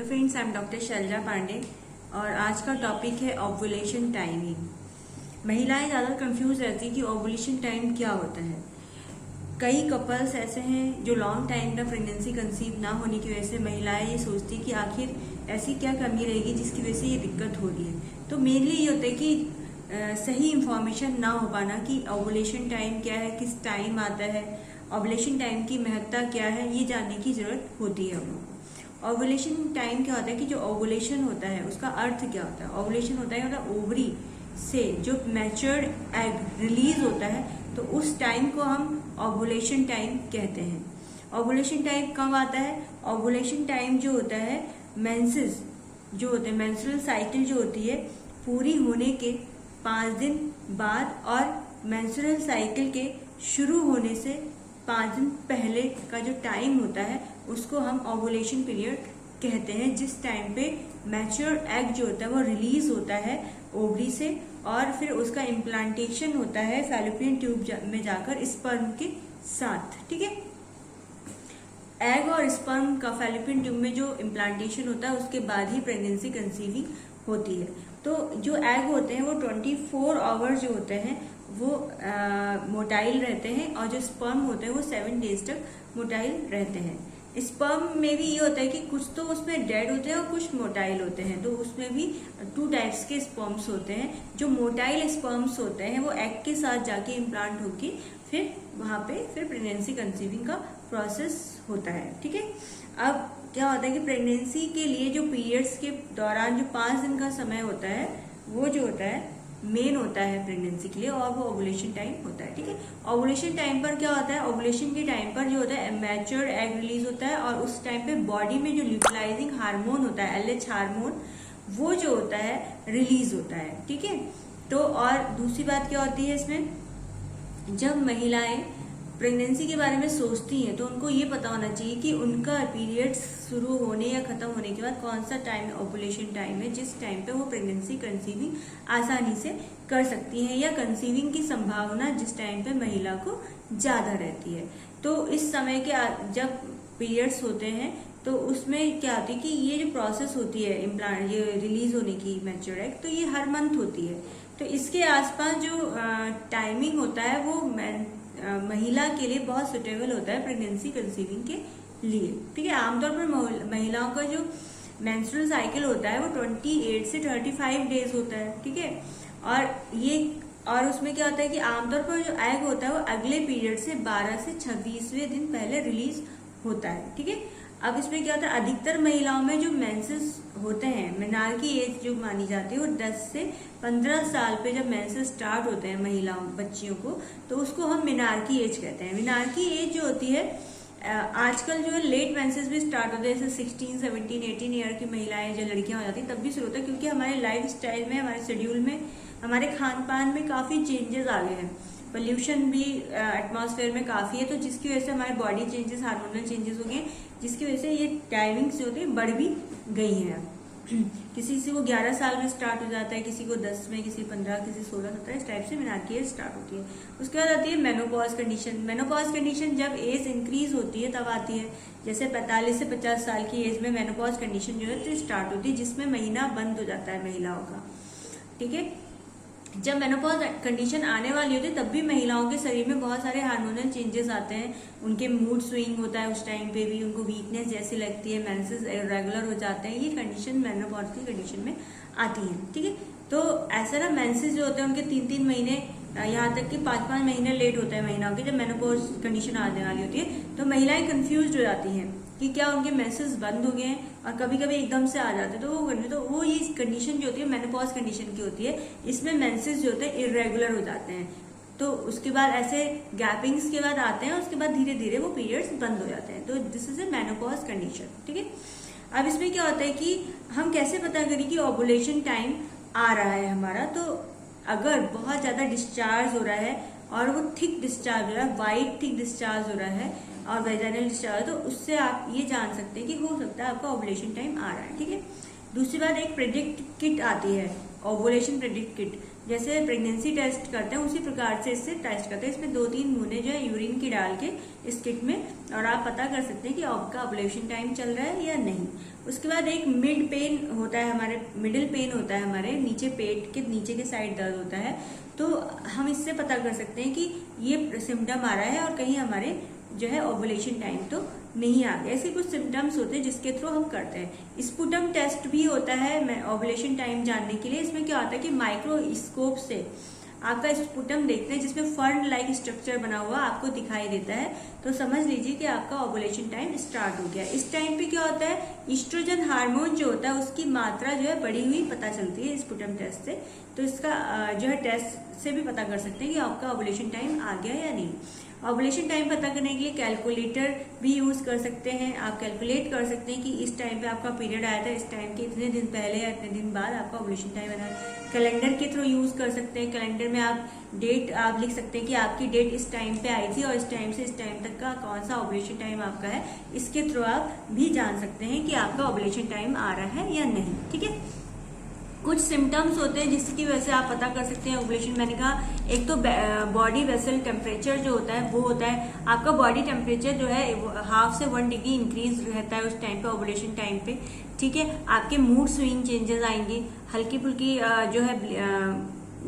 Friends, I am doctor Shailja Pandey और आज का टॉपिक है ओव्यूलेशन टाइमिंग। महिलाएं ज़्यादा कंफ्यूज रहती हैं कि ओव्यूलेशन टाइम क्या होता है। कई कपल्स ऐसे हैं जो लॉन्ग टाइम तक प्रेगनेंसी कंसीव ना होने की वजह से महिलाएं ये सोचती कि आखिर ऐसी क्या कमी रहेगी जिसकी वजह से ये दिक्कत हो रही है। तो मेनली ये होता है कि सही इंफॉर्मेशन ना हो पाना कि ओव्यूलेशन टाइम क्या है, किस टाइम आता है, ओव्यूलेशन टाइम की महत्ता क्या है, ये जानने की जरूरत होती है हम लोग को। ओव्यूलेशन टाइम क्या होता है कि जो ओव्यूलेशन होता है उसका अर्थ क्या होता है। ओव्यूलेशन होता है ओवरी से जो मैच्योर्ड एग रिलीज होता है, तो उस टाइम को हम ओव्यूलेशन टाइम कहते हैं। ओव्यूलेशन टाइम कब आता है? ओव्यूलेशन टाइम जो होता है मेंसेस जो होते हैं, मेंस्ट्रुअल साइकिल जो होती है पूरी होने के 5 दिन बाद और मेंस्ट्रुअल साइकिल के शुरू होने से 5 दिन पहले का जो टाइम होता है उसको हम ओव्यूलेशन पीरियड कहते हैं, जिस टाइम पे मैच्योर एग जो होता है वो रिलीज होता है ओवरी से और फिर उसका इम्प्लांटेशन होता है फैलोपियन ट्यूब में जाकर स्पर्म के साथ। ठीक है, एग और स्पर्म का फैलोपियन ट्यूब में जो इम्प्लांटेशन होता है उसके बाद ही प्रेगनेंसी कंसीविंग होती है। तो जो एग होते हैं वो 24 आवर्स जो होते हैं वो मोटाइल रहते हैं और जो स्पर्म होते हैं वो 7 डेज तक मोटाइल रहते हैं। स्पर्म में भी ये होता है कि कुछ तो उसमें डेड होते हैं और कुछ मोटाइल होते हैं, तो उसमें भी 2 टाइप्स के स्पर्म्स होते हैं। जो मोटाइल स्पर्म्स होते हैं वो एग के साथ जाके इम्प्लांट होके फिर वहां पे फिर प्रेगनेंसी कंसीविंग का प्रोसेस होता है। ठीक है, अब क्या होता है कि प्रेगनेंसी के लिए जो पीरियड्स के दौरान जो 5 दिन का समय होता है वो जो होता है मेन होता है प्रेगनेंसी के लिए और वो ओव्यूलेशन टाइम होता है। ठीक है, ओव्यूलेशन टाइम पर क्या होता है? ओव्यूलेशन के टाइम पर जो होता है मैच्योर एग रिलीज होता है और उस टाइम पे बॉडी में जो ल्यूटिलाइजिंग हार्मोन होता है LH हार्मोन वो जो होता है रिलीज होता है। ठीक है, तो और दूसरी बात क्या होती है इसमें, जब महिलाएं प्रेगनेंसी के बारे में सोचती हैं तो उनको ये पता होना चाहिए कि उनका पीरियड्स शुरू होने या खत्म होने के बाद कौन सा टाइम ओव्यूलेशन टाइम है जिस टाइम पे वो प्रेगनेंसी कंसीविंग आसानी से कर सकती हैं या कंसीविंग की संभावना जिस टाइम पे महिला को ज्यादा रहती है। तो इस समय के जब पीरियड्स होते हैं तो उसमें क्या होती है कि ये जो प्रोसेस होती है इम्प्लांट ये रिलीज होने की मैच्योर एग, तो ये हर मंथ होती है। तो इसके आसपास जो टाइमिंग होता है वो महिला के लिए बहुत सुटेबल होता है प्रेगनेंसी कंसीविंग के लिए। ठीक है, आमतौर पर महिलाओं का जो मेंस्ट्रुअल साइकिल होता है वो 28 से 35 डेज होता है। ठीक है, और उसमें क्या होता है कि आमतौर पर जो एग होता है वो अगले पीरियड से 12 से 26वें दिन पहले रिलीज होता है। ठीक है, अब इसमें क्या होता है, अधिकतर महिलाओं में जो मेंसेस होते हैं, मेनार्की एज जो मानी जाती है वो 10 से 15 साल पे जब मेंसेस स्टार्ट होते हैं महिलाओं बच्चियों को, तो उसको हम मेनार्की एज कहते हैं। मेनार्की एज जो होती है आजकल जो है लेट मेंसेस भी स्टार्ट होते हैं, जैसे 16, 17, 18 ईयर की महिलाएं जो लड़कियां हो जाती हैं तब भी शुरू होता है, क्योंकि हमारे लाइफ स्टाइल में, हमारे शेड्यूल में, हमारे खान पान में काफी चेंजेस आ गए हैं। पोल्यूशन भी एटमॉस्फेयर में काफी है, तो जिसकी वजह से हमारे बॉडी चेंजेस, हार्मोनल चेंजेस हो गए, जिसकी वजह से ये टाइमिंग्स जो होती है बढ़ भी गई हैं। किसी को 11 साल में स्टार्ट हो जाता है, किसी को 10 में, किसी 15, किसी 16, 17, इस टाइप से मेनार्की एज स्टार्ट होती है। उसके बाद आती है मेनोपॉज कंडीशन। मेनोपॉज कंडीशन जब एज इंक्रीज होती है तब आती है, जैसे 45 से 50 साल की एज में मेनोपॉज कंडीशन जो है तो स्टार्ट होती है, जिसमें महीना बंद हो जाता है महिलाओं का। ठीक है, जब मेनोपॉज कंडीशन आने वाली होती है तब भी महिलाओं के शरीर में बहुत सारे हार्मोनल चेंजेस आते हैं, उनके मूड स्विंग होता है, उस टाइम पे भी उनको वीकनेस जैसी लगती है, मेंसेस इरेगुलर हो जाते हैं, ये कंडीशन मेनोपॉज की कंडीशन में आती है। ठीक है, तो ऐसा ना मेंसेस जो होते हैं उनके 3-3 महीने, यहाँ तक कि 5-5 महीने लेट होते हैं महिलाओं के जब मेनोपॉज कंडीशन आने वाली होती है, तो महिलाएं कंफ्यूज हो जाती हैं कि क्या उनके मेंसेस बंद हो गए हैं, और कभी कभी एकदम से आ जाते हैं, तो वो ये कंडीशन जो होती है मेनोपॉज कंडीशन की होती है, इसमें मेंसेस जो होते हैं इरेगुलर हो जाते हैं। तो उसके बाद ऐसे गैपिंग्स के बाद आते हैं, उसके बाद धीरे धीरे वो पीरियड्स बंद हो जाते हैं, तो this is a menopause condition. ठीक है, अब इसमें क्या होता है कि हम कैसे पता करें कि ओव्यूलेशन टाइम आ रहा है हमारा, तो अगर बहुत ज्यादा डिस्चार्ज हो रहा है और वो थिक डिस्चार्ज हो रहा है, वाइट थिक डिस्चार्ज हो रहा है और वेजाइनल डिस्चार्ज, तो उससे आप ये जान सकते हैं कि हो सकता है आपका ओव्यूलेशन टाइम आ रहा है। ठीक है, दूसरी बात, एक प्रेडिक्ट किट आती है, ओव्यूलेशन प्रेडिक्ट किट, जैसे प्रेगनेंसी टेस्ट करते हैं उसी प्रकार से इससे टेस्ट करते हैं। इसमें 2-3 नमूने जो है यूरिन की डाल के इस किट में, और आप पता कर सकते हैं कि आपका ओव्यूलेशन टाइम चल रहा है या नहीं। उसके बाद एक मिड पेन होता है, हमारे मिडिल पेन होता है, हमारे नीचे पेट के नीचे के साइड दर्द होता है। तो हम इससे पता कर सकते हैं कि ये सिम्टम आ रहा है और कहीं हमारे जो है ओवुलेशन टाइम तो नहीं आ गया। ऐसे कुछ सिम्टम्स होते हैं जिसके थ्रू हम करते हैं। स्पुटम टेस्ट भी होता है ओवुलेशन टाइम जानने के लिए। इसमें क्या होता है कि माइक्रोस्कोप से आपका स्पुटम देखते हैं, जिसमें फर्न लाइक स्ट्रक्चर बना हुआ आपको दिखाई देता है, तो समझ लीजिए कि आपका ओवुलेशन टाइम स्टार्ट हो गया। इस टाइम पे क्या होता है, ईस्ट्रोजन हार्मोन जो होता है उसकी मात्रा जो है बढ़ी हुई पता चलती है स्पुटम टेस्ट से। तो इसका जो है टेस्ट से भी पता कर सकते हैं कि आपका ओवुलेशन टाइम आ गया या नहीं। ओवुलेशन टाइम पता करने के लिए कैलकुलेटर भी यूज कर सकते हैं। आप कैलकुलेट कर सकते हैं कि इस टाइम पे आपका पीरियड आया था, इस टाइम के इतने दिन पहले या इतने दिन बाद आपका ओवुलेशन टाइम आया। कैलेंडर के थ्रू यूज कर सकते हैं। कैलेंडर में आप डेट आप लिख सकते हैं कि आपकी डेट इस टाइम पे आई थी और इस टाइम से इस टाइम तक का कौन सा ओवुलेशन टाइम आपका है। इसके थ्रू आप भी जान सकते हैं कि आपका ओवुलेशन टाइम आ रहा है या नहीं। ठीक है, कुछ सिम्टम्स होते हैं जिसकी वजह से आप पता कर सकते हैं ओवुलेशन। मैंने कहा एक तो बॉडी वेसल टेम्परेचर जो होता है वो होता है, आपका बॉडी टेम्परेचर जो है 1/2 से 1 डिग्री इंक्रीज रहता है उस टाइम पे, ओवुलेशन टाइम पे। ठीक है, आपके मूड स्विंग चेंजेस आएंगे, हल्की फुल्की जो है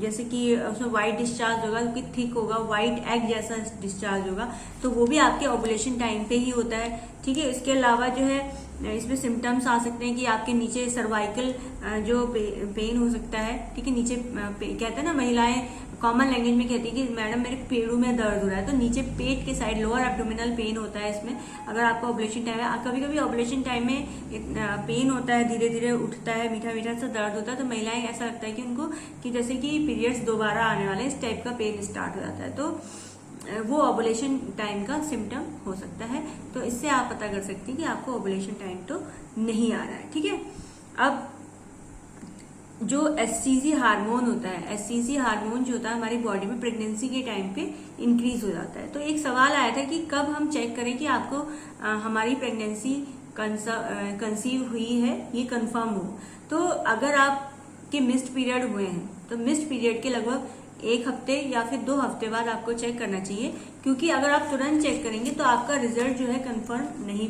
जैसे कि उसमें व्हाइट डिस्चार्ज होगा, क्योंकि थिक होगा, व्हाइट एग जैसा डिस्चार्ज होगा, तो वो भी आपके ओवुलेशन टाइम पे ही होता है। ठीक है, इसके अलावा जो है इसमें सिम्टम्स आ सकते हैं कि आपके नीचे सर्वाइकल जो पेन हो सकता है। ठीक है, नीचे कहते हैं ना, महिलाएं कॉमन लैंग्वेज में कहती है कि मैडम मेरे पेड़ों में दर्द हो रहा है, तो नीचे पेट के साइड लोअर एब्डोमिनल पेन होता है इसमें। अगर आपका ओवुलेशन टाइम है, कभी कभी ओवुलेशन टाइम में पेन होता है, धीरे धीरे उठता है, मीठा मीठा सा दर्द होता है, तो महिलाएं ऐसा लगता है कि उनको कि जैसे कि पीरियड्स दोबारा आने वाले हैं, इस टाइप का पेन स्टार्ट हो जाता है, तो वो ओवुलेशन टाइम का सिम्टम हो सकता है। तो इससे आप पता कर सकते हैं कि आपको ओवुलेशन टाइम तो नहीं आ रहा है। ठीक है, अब जो HCG हार्मोन होता है, HCG हार्मोन जो होता है हमारी बॉडी में प्रेगनेंसी के टाइम पे इंक्रीज हो जाता है। तो एक सवाल आया था कि कब हम चेक करें कि आपको हमारी प्रेगनेंसी कंसीव हुई है, ये कंफर्म हो। तो अगर आपके मिस्ड पीरियड हुए हैं तो मिस्ड पीरियड के लगभग 1 हफ्ते या फिर 2 हफ्ते बाद आपको चेक करना चाहिए, क्योंकि अगर आप तुरंत चेक करेंगे तो आपका रिजल्ट जो है कंफर्म नहीं